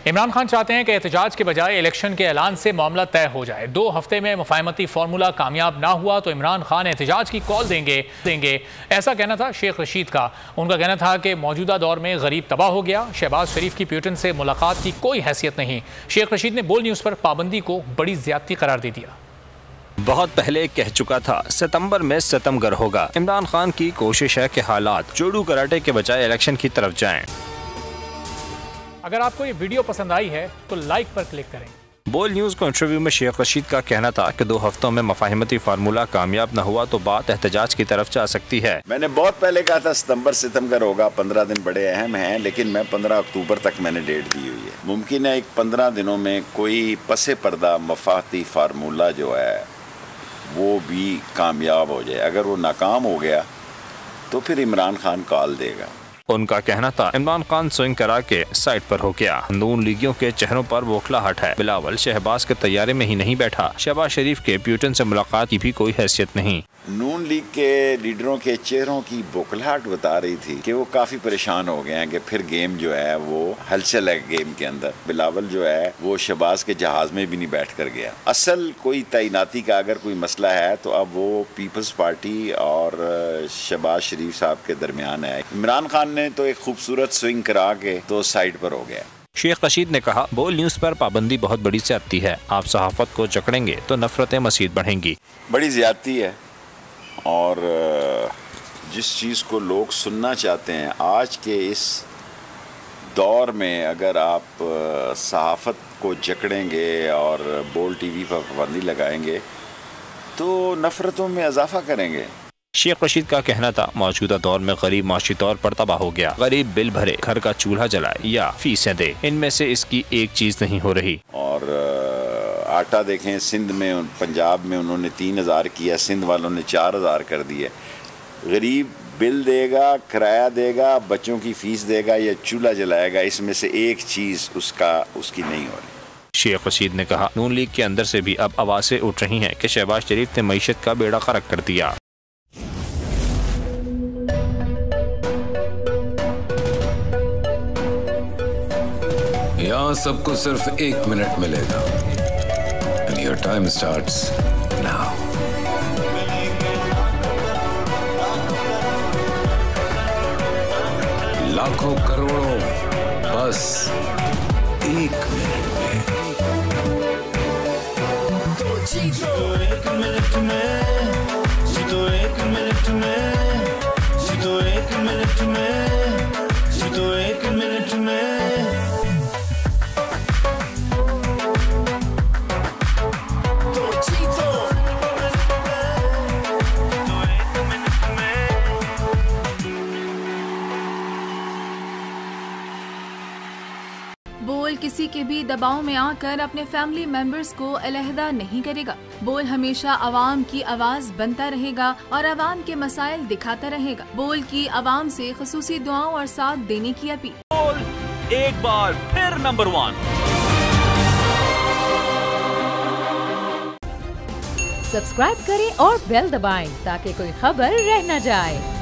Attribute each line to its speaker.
Speaker 1: इमरान खान चाहते हैं कि एहतजाज के बजाय इलेक्शन के ऐलान से मामला तय हो जाए। 2 हफ्ते में मुफाहमती फार्मूला कामयाब ना हुआ तो इमरान खान एहतजाज की कॉल देंगे। ऐसा कहना था शेख रशीद का। उनका कहना था कि मौजूदा दौर में गरीब तबाह हो गया। शहबाज शरीफ की प्यूटन से मुलाकात की कोई हैसियत नहीं। शेख रशीद ने बोल न्यूज़ पर पाबंदी को बड़ी ज्यादती करार दे दिया।
Speaker 2: बहुत पहले कह चुका था सितंबर में सितमगर होगा। इमरान खान की कोशिश है कि हालात जोड़ू कराटे के बजाय इलेक्शन की तरफ जाएं।
Speaker 1: अगर आपको ये वीडियो पसंद आई है तो लाइक पर क्लिक करें।
Speaker 2: बोल न्यूज़ को इंटरव्यू में शेख रशीद का कहना था कि 2 हफ्तों में मुफाहमती फार्मूला कामयाब न हुआ तो बात एहतजाज की तरफ जा सकती है।
Speaker 3: मैंने बहुत पहले कहा था सितंबर सितमगर होगा। 15 दिन बड़े अहम हैं, लेकिन मैं 15 अक्टूबर तक मैंने डेट दी हुई है। मुमकिन है 15 दिनों में कोई पसे पर्दा मुफाहमती फार्मूला जो है वो भी कामयाब हो जाए। अगर वो नाकाम हो गया तो फिर इमरान खान कॉल देगा।
Speaker 2: उनका कहना था इमरान खान स्विंग करा के साइड पर हो गया। नून लीगियों के चेहरों पर बौखलाहट है। बिलावल शहबाज के तैयारे में ही नहीं बैठा। शहबाज शरीफ के प्यूटन से मुलाकात की भी कोई हैसियत नहीं।
Speaker 3: नून लीग के लीडरों के चेहरों की बौखलाहट बता रही थी कि वो काफी परेशान हो गए हैं कि फिर गेम जो है वो हलचल है गेम के अंदर। बिलावल जो है वो शहबाज के जहाज में भी नहीं बैठ कर गया। असल कोई तैनाती का अगर कोई मसला है तो अब वो पीपल्स पार्टी और शहबाज शरीफ साहब के दरमियान है। इमरान खान ने तो एक खूबसूरत स्विंग करा के तो साइड पर हो गया।
Speaker 2: शेख रशीद ने कहा बोल न्यूज़ पर पाबंदी बहुत बड़ी ज्यादती है। आप सहाफत को जकड़ेंगे तो नफरतें मज़ीद बढ़ेंगी।
Speaker 3: बड़ी ज्यादती है और जिस चीज़ को लोग सुनना चाहते हैं आज के इस दौर में, अगर आप सहाफ़त को जकड़ेंगे और बोल टीवी पर पाबंदी लगाएंगे तो नफ़रतों में इजाफा करेंगे।
Speaker 2: शेख रशीद का कहना था मौजूदा दौर में गरीब माशी तौर पर तबाह हो गया। गरीब बिल भरे, घर का चूल्हा जलाए या फीसें दे, इनमें से इसकी एक चीज़ नहीं हो रही।
Speaker 3: और आटा देखें, सिंध में पंजाब में उन्होंने 3000 किया, सिंध वालों ने 4000 कर दिए। गरीब बिल देगा, किराया देगा, बच्चों की फीस देगा या चूल्हा जलाएगा, इसमें से एक चीज़ उसकी नहीं हो रही।
Speaker 2: शेख रशीद ने कहा नून लीग के अंदर से भी अब आवाज़ें उठ रही हैं कि शहबाज शरीफ ने मईशत का बेड़ा गर्क कर दिया।
Speaker 4: यहाँ सबको सिर्फ 1 मिनट मिलेगा। And your time starts now. लाखों करोड़ों बस 1 मिनट में।
Speaker 5: जीतो 1 मिनट में, जीतो 1 मिनट में, जीतो 1 मिनट में, जीतो 1 मिनट में।
Speaker 6: बोल किसी के भी दबाव में आकर अपने फैमिली मेंबर्स को अलहदा नहीं करेगा। बोल हमेशा अवाम की आवाज बनता रहेगा और अवाम के मसाइल दिखाता रहेगा। बोल की अवाम से खुसूसी दुआओं और साथ देने की अपील।
Speaker 7: बोल एक बार फिर नंबर 1।
Speaker 8: सब्सक्राइब करें और बेल दबाएं ताकि कोई खबर रह न जाए।